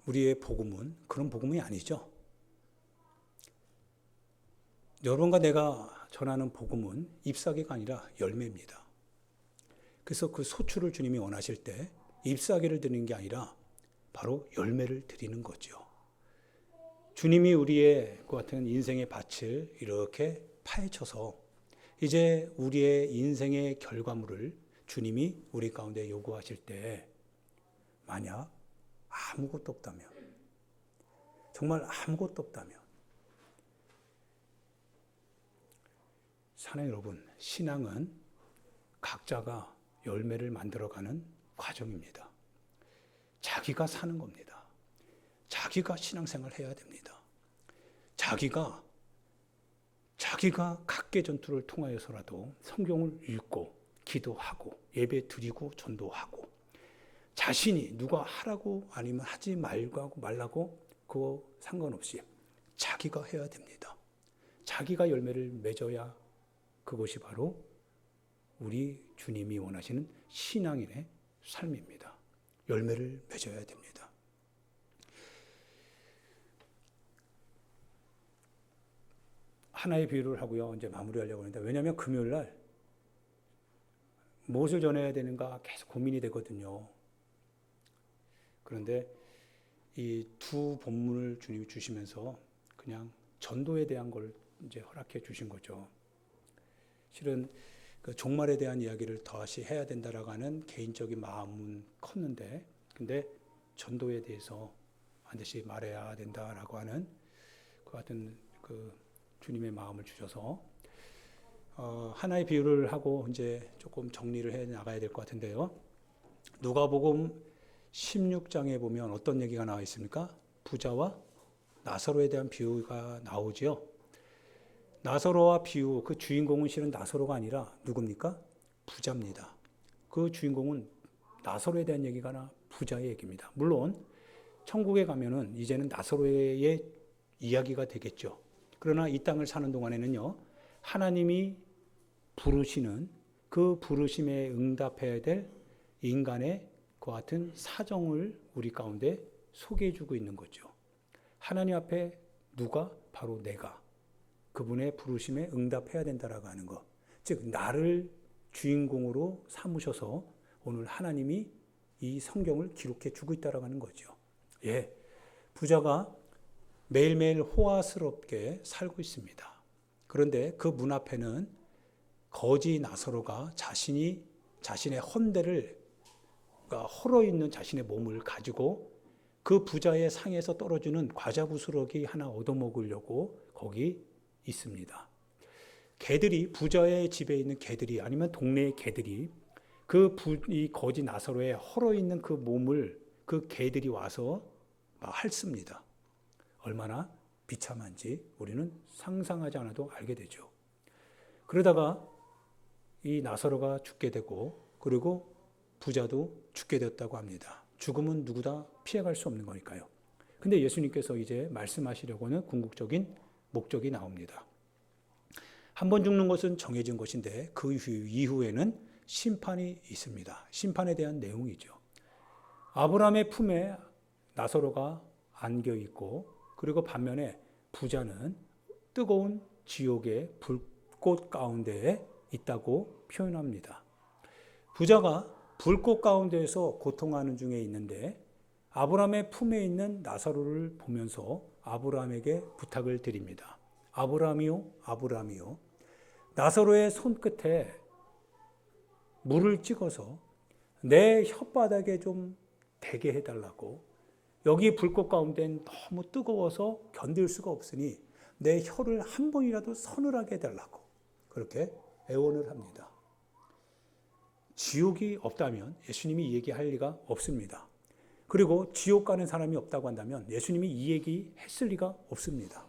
우리의 복음은 그런 복음이 아니죠. 여러분과 내가 전하는 복음은 잎사귀가 아니라 열매입니다. 그래서 그 소출을 주님이 원하실 때 잎사귀를 드리는 게 아니라 바로 열매를 드리는 거죠. 주님이 우리의 그 같은 인생의 밭을 이렇게 파헤쳐서 이제 우리의 인생의 결과물을 주님이 우리 가운데 요구하실 때 만약 아무것도 없다면, 정말 아무것도 없다면, 사랑하는 여러분, 신앙은 각자가 열매를 만들어가는 과정입니다. 자기가 사는 겁니다. 자기가 신앙생활을 해야 됩니다. 자기가 각계 전투를 통하여서라도 성경을 읽고 기도하고 예배 드리고 전도하고 자신이 누가 하라고 아니면 하지 말라고 그거 상관없이 자기가 해야 됩니다. 자기가 열매를 맺어야 그것이 바로 우리 주님이 원하시는 신앙인의 삶입니다. 열매를 맺어야 됩니다. 하나의 비유를 하고요. 이제 마무리하려고 하는데 왜냐하면 금요일 날 무엇을 전해야 되는가 계속 고민이 되거든요. 그런데 이 두 본문을 주님이 주시면서 그냥 전도에 대한 걸 이제 허락해 주신 거죠. 실은 그 종말에 대한 이야기를 다시 해야 된다라고 하는 개인적인 마음은 컸는데, 근데 전도에 대해서 반드시 말해야 된다라고 하는 그 같은 그 주님의 마음을 주셔서 하나의 비유를 하고 이제 조금 정리를 해 나가야 될 것 같은데요. 누가복음 16장에 보면 어떤 얘기가 나와 있습니까? 부자와 나사로에 대한 비유가 나오지요. 나사로와 비유, 그 주인공은 실은 나사로가 아니라 누굽니까? 부자입니다. 그 주인공은 나사로에 대한 얘기가 부자의 얘기입니다. 물론 천국에 가면은 이제는 나사로의 이야기가 되겠죠. 그러나 이 땅을 사는 동안에는요, 하나님이 부르시는 그 부르심에 응답해야 될 인간의 그 같은 사정을 우리 가운데 소개해 주고 있는 거죠. 하나님 앞에 누가? 바로 내가 그분의 부르심에 응답해야 된다라고 하는 것. 즉 나를 주인공으로 삼으셔서 오늘 하나님이 이 성경을 기록해 주고 있다라고 하는 거죠. 예, 부자가 매일매일 호화스럽게 살고 있습니다. 그런데 그 문 앞에는 거지 나사로가 자신의 헌대를, 그러니까 헐어있는 자신의 몸을 가지고 그 부자의 상에서 떨어지는 과자 부스러기 하나 얻어먹으려고 거기 있습니다. 개들이, 부자의 집에 있는 개들이, 아니면 동네의 개들이 이 거지 나사로의 헐어있는 그 몸을 그 개들이 와서 핥습니다. 얼마나 비참한지 우리는 상상하지 않아도 알게 되죠. 그러다가 이 나사로가 죽게 되고, 그리고 부자도 죽게 되었다고 합니다. 죽음은 누구나 피해갈 수 없는 거니까요. 근데 예수님께서 이제 말씀하시려고는 궁극적인 목적이 나옵니다. 한 번 죽는 것은 정해진 것인데 그 이후에는 심판이 있습니다. 심판에 대한 내용이죠. 아브라함의 품에 나사로가 안겨 있고, 그리고 반면에 부자는 뜨거운 지옥의 불꽃 가운데에 있다고 표현합니다. 부자가 불꽃 가운데에서 고통하는 중에 있는데 아브라함의 품에 있는 나사로를 보면서 아브라함에게 부탁을 드립니다. 아브라함이요, 아브라함이요. 나사로의 손끝에 물을 찍어서 내 혓바닥에 좀 대게 해달라고. 여기 불꽃 가운데는 너무 뜨거워서 견딜 수가 없으니 내 혀를 한 번이라도 서늘하게 해달라고. 그렇게 애원을 합니다. 지옥이 없다면 예수님이 이 얘기할 리가 없습니다. 그리고 지옥 가는 사람이 없다고 한다면 예수님이 이 얘기 했을 리가 없습니다.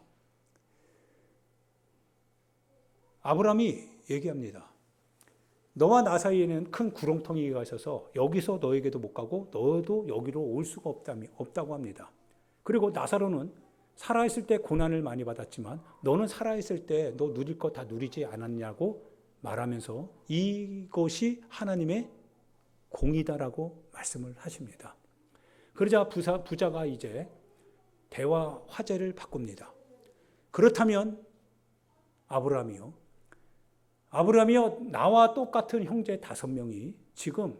아브라함이 얘기합니다. 너와 나 사이에는 큰 구렁텅이가 있어서 여기서 너에게도 못 가고 너도 여기로 올 수가 없다고 합니다. 그리고 나사로는 살아있을 때 고난을 많이 받았지만 너는 살아있을 때 너 누릴 거 다 누리지 않았냐고 말하면서 이것이 하나님의 공이다라고 말씀을 하십니다. 그러자 부자가 이제 대화 화제를 바꿉니다. 그렇다면 아브라함이요, 나와 똑같은 형제 5명이 지금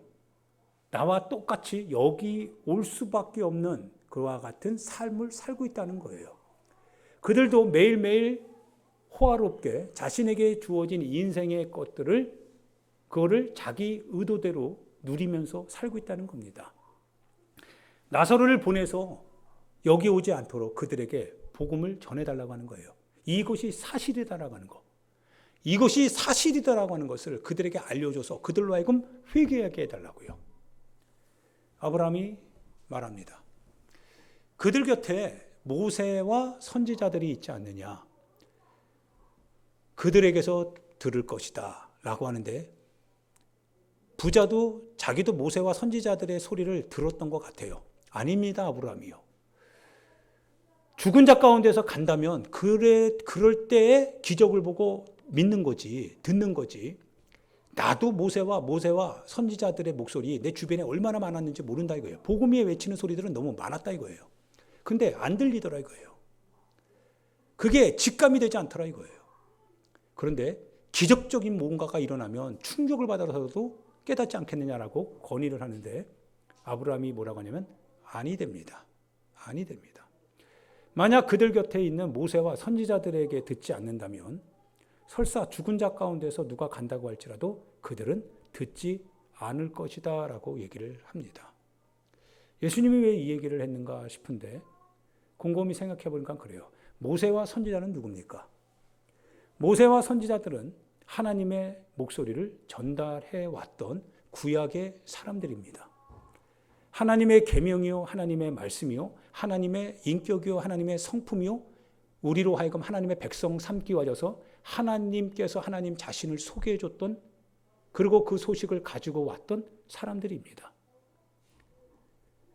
나와 똑같이 여기 올 수밖에 없는 그와 같은 삶을 살고 있다는 거예요. 그들도 매일매일 호화롭게 자신에게 주어진 인생의 것들을, 그거를 자기 의도대로 누리면서 살고 있다는 겁니다. 나사로를 보내서 여기 오지 않도록 그들에게 복음을 전해달라고 하는 거예요. 이것이 사실이다라고 하는 거. 이것이 사실이다라고 하는 것을 그들에게 알려줘서 그들로 하여금 회개하게 해달라고요. 아브라함이 말합니다. 그들 곁에 모세와 선지자들이 있지 않느냐. 그들에게서 들을 것이다 라고 하는데, 부자도 자기도 모세와 선지자들의 소리를 들었던 것 같아요. 아닙니다, 아브라함이요. 죽은 자 가운데서 간다면 그럴 때에 기적을 보고 믿는 거지, 듣는 거지. 나도 모세와 선지자들의 목소리 내 주변에 얼마나 많았는지 모른다 이거예요. 복음이 외치는 소리들은 너무 많았다 이거예요. 근데 안 들리더라 이거예요. 그게 직감이 되지 않더라 이거예요. 그런데 기적적인 뭔가가 일어나면 충격을 받아서도 깨닫지 않겠느냐라고 건의를 하는데 아브라함이 뭐라고 하냐면 아니 됩니다. 아니 됩니다. 만약 그들 곁에 있는 모세와 선지자들에게 듣지 않는다면 설사 죽은 자 가운데서 누가 간다고 할지라도 그들은 듣지 않을 것이다 라고 얘기를 합니다. 예수님이 왜 이 얘기를 했는가 싶은데 곰곰이 생각해 보니까 그래요. 모세와 선지자는 누굽니까? 모세와 선지자들은 하나님의 목소리를 전달해 왔던 구약의 사람들입니다. 하나님의 계명이요, 하나님의 말씀이요, 하나님의 인격이요, 하나님의 성품이요, 우리로 하여금 하나님의 백성 삼기 위하여서 하나님께서 하나님 자신을 소개해 줬던, 그리고 그 소식을 가지고 왔던 사람들입니다.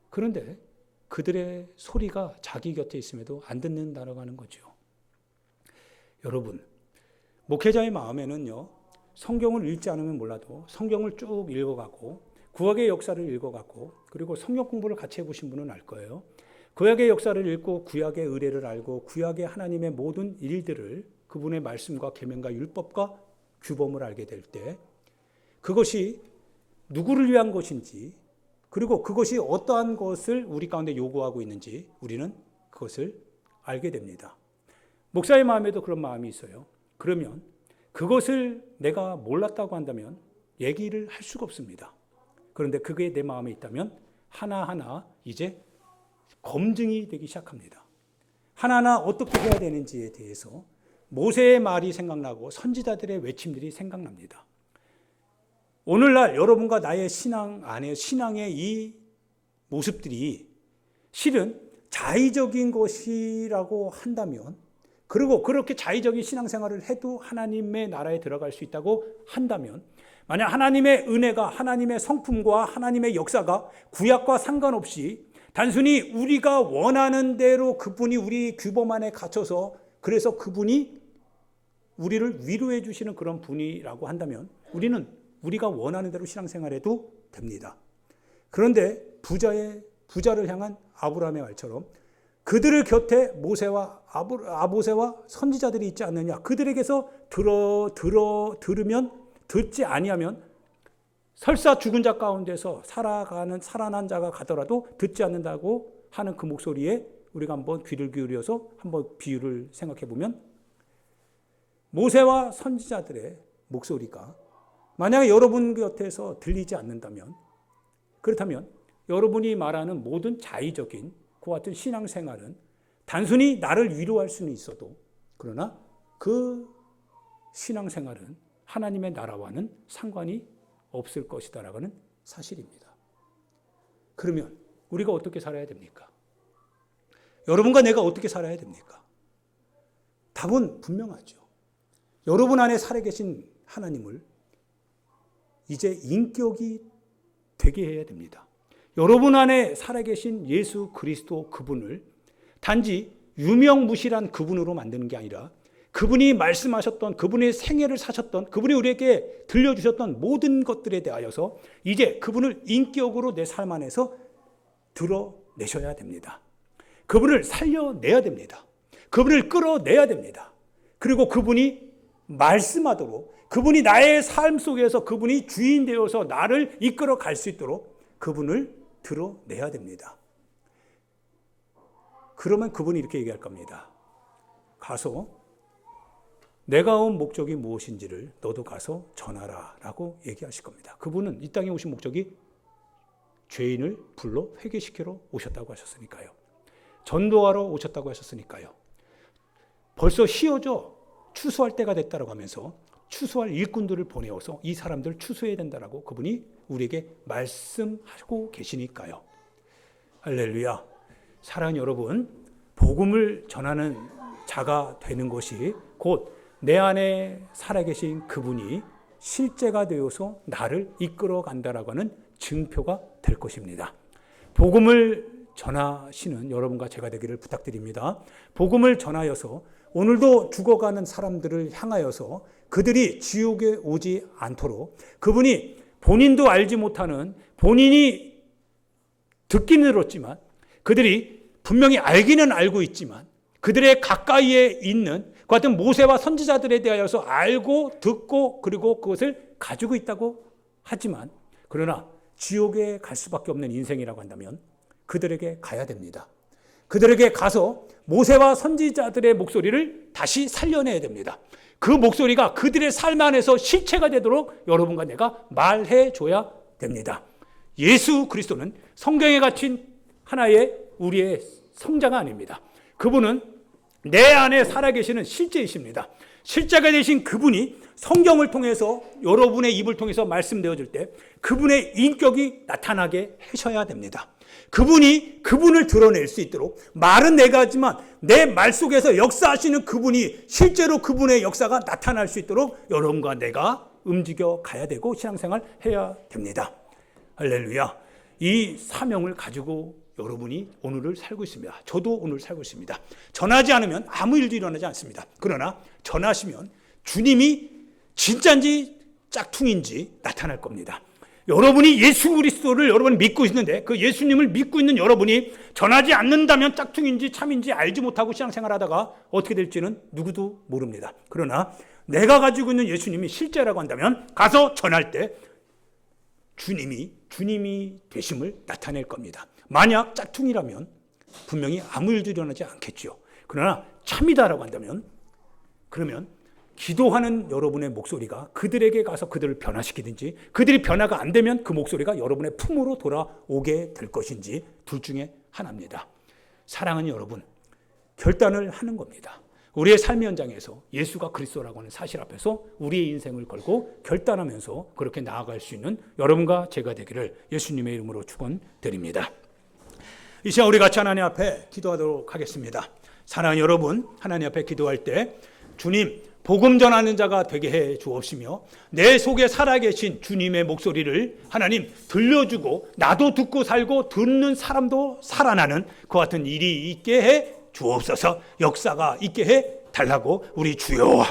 그런데 그들의 소리가 자기 곁에 있음에도 안 듣는다라고 하는 거죠. 여러분, 목회자의 마음에는요, 성경을 읽지 않으면 몰라도 성경을 쭉 읽어가고 구약의 역사를 읽어가고, 그리고 성경 공부를 같이 해보신 분은 알 거예요. 구약의 역사를 읽고 구약의 의례를 알고 구약의 하나님의 모든 일들을, 그분의 말씀과 계명과 율법과 규범을 알게 될 때 그것이 누구를 위한 것인지, 그리고 그것이 어떠한 것을 우리 가운데 요구하고 있는지 우리는 그것을 알게 됩니다. 목사의 마음에도 그런 마음이 있어요. 그러면 그것을 내가 몰랐다고 한다면 얘기를 할 수가 없습니다. 그런데 그게 내 마음에 있다면 하나하나 이제 검증이 되기 시작합니다. 하나하나 어떻게 해야 되는지에 대해서 모세의 말이 생각나고 선지자들의 외침들이 생각납니다. 오늘날 여러분과 나의 신앙 안에 신앙의 이 모습들이 실은 자의적인 것이라고 한다면, 그리고 그렇게 자의적인 신앙생활을 해도 하나님의 나라에 들어갈 수 있다고 한다면, 만약 하나님의 은혜가, 하나님의 성품과 하나님의 역사가 구약과 상관없이 단순히 우리가 원하는 대로 그분이 우리 규범 안에 갇혀서 그래서 그분이 우리를 위로해 주시는 그런 분이라고 한다면 우리는 우리가 원하는 대로 신앙생활해도 됩니다. 그런데 부자를 향한 아브라함의 말처럼 그들의 곁에 모세와 아모세와 선지자들이 있지 않느냐. 그들에게서 들으면 듣지 아니하면 설사 죽은 자 가운데서 살아난 자가 가더라도 듣지 않는다고 하는 그 목소리에 우리가 한번 귀를 기울여서 한번 비유를 생각해 보면, 모세와 선지자들의 목소리가 만약에 여러분 곁에서 들리지 않는다면, 그렇다면 여러분이 말하는 모든 자의적인 그와 같은 신앙생활은 단순히 나를 위로할 수는 있어도, 그러나 그 신앙생활은 하나님의 나라와는 상관이 없을 것이다라는 사실입니다. 그러면 우리가 어떻게 살아야 됩니까? 여러분과 내가 어떻게 살아야 됩니까? 답은 분명하죠. 여러분 안에 살아계신 하나님을 이제 인격이 되게 해야 됩니다. 여러분 안에 살아계신 예수 그리스도 그분을 단지 유명무실한 그분으로 만드는 게 아니라 그분이 말씀하셨던, 그분의 생애를 사셨던, 그분이 우리에게 들려주셨던 모든 것들에 대하여서 이제 그분을 인격으로 내 삶 안에서 드러내셔야 됩니다. 그분을 살려내야 됩니다. 그분을 끌어내야 됩니다. 그리고 그분이 말씀하도록, 그분이 나의 삶 속에서 그분이 주인 되어서 나를 이끌어 갈 수 있도록 그분을 드러내야 됩니다. 그러면 그분이 이렇게 얘기할 겁니다. 가서 내가 온 목적이 무엇인지를 너도 가서 전하라 라고 얘기하실 겁니다. 그분은 이 땅에 오신 목적이 죄인을 불러 회개시키러 오셨다고 하셨으니까요. 전도하러 오셨다고 하셨으니까요. 벌써 휘어져 추수할 때가 됐다고 하면서 추수할 일꾼들을 보내어서 이 사람들 추수해야 된다라고 그분이 우리에게 말씀하고 계시니까요. 할렐루야. 사랑하는 여러분, 복음을 전하는 자가 되는 것이 곧 내 안에 살아계신 그분이 실제가 되어서 나를 이끌어 간다라고 하는 증표가 될 것입니다. 복음을 전하시는 여러분과 제가 되기를 부탁드립니다. 복음을 전하여서 오늘도 죽어가는 사람들을 향하여서 그들이 지옥에 오지 않도록, 그분이 본인도 알지 못하는, 본인이 듣기는 들었지만 그들이 분명히 알기는 알고 있지만 그들의 가까이에 있는 그 같은 모세와 선지자들에 대하여서 알고 듣고 그리고 그것을 가지고 있다고 하지만, 그러나 지옥에 갈 수밖에 없는 인생이라고 한다면 그들에게 가야 됩니다. 그들에게 가서 모세와 선지자들의 목소리를 다시 살려내야 됩니다. 그 목소리가 그들의 삶 안에서 실체가 되도록 여러분과 내가 말해줘야 됩니다. 예수 그리스도는 성경에 갇힌 하나의 우리의 성자가 아닙니다. 그분은 내 안에 살아계시는 실제이십니다. 실제가 되신 그분이 성경을 통해서 여러분의 입을 통해서 말씀되어질 때 그분의 인격이 나타나게 하셔야 됩니다. 그분이 그분을 드러낼 수 있도록, 말은 내가 하지만 내 말 속에서 역사하시는 그분이 실제로 그분의 역사가 나타날 수 있도록 여러분과 내가 움직여 가야 되고 신앙생활 해야 됩니다. 할렐루야. 이 사명을 가지고 여러분이 오늘을 살고 있습니다. 저도 오늘 살고 있습니다. 전하지 않으면 아무 일도 일어나지 않습니다. 그러나 전하시면 주님이 진짜인지 짝퉁인지 나타날 겁니다. 여러분이 예수 그리스도를 여러분이 믿고 있는데 그 예수님을 믿고 있는 여러분이 전하지 않는다면 짝퉁인지 참인지 알지 못하고 신앙생활하다가 어떻게 될지는 누구도 모릅니다. 그러나 내가 가지고 있는 예수님이 실제라고 한다면 가서 전할 때 주님이 되심을 나타낼 겁니다. 만약 짝퉁이라면 분명히 아무 일도 일어나지 않겠죠. 그러나 참이다라고 한다면, 그러면 기도하는 여러분의 목소리가 그들에게 가서 그들을 변화시키든지, 그들이 변화가 안 되면 그 목소리가 여러분의 품으로 돌아오게 될 것인지, 둘 중에 하나입니다. 사랑은 여러분, 결단을 하는 겁니다. 우리의 삶의 현장에서 예수가 그리스도라고 하는 사실 앞에서 우리의 인생을 걸고 결단하면서 그렇게 나아갈 수 있는 여러분과 제가 되기를 예수님의 이름으로 축원드립니다. 이 시간 우리 같이 하나님 앞에 기도하도록 하겠습니다. 사랑하는 여러분, 하나님 앞에 기도할 때 주님, 복음 전하는 자가 되게 해 주옵시며 내 속에 살아계신 주님의 목소리를 하나님 들려주고 나도 듣고 살고 듣는 사람도 살아나는 그 같은 일이 있게 해 주옵소서. 역사가 있게 해 달라고 우리 주여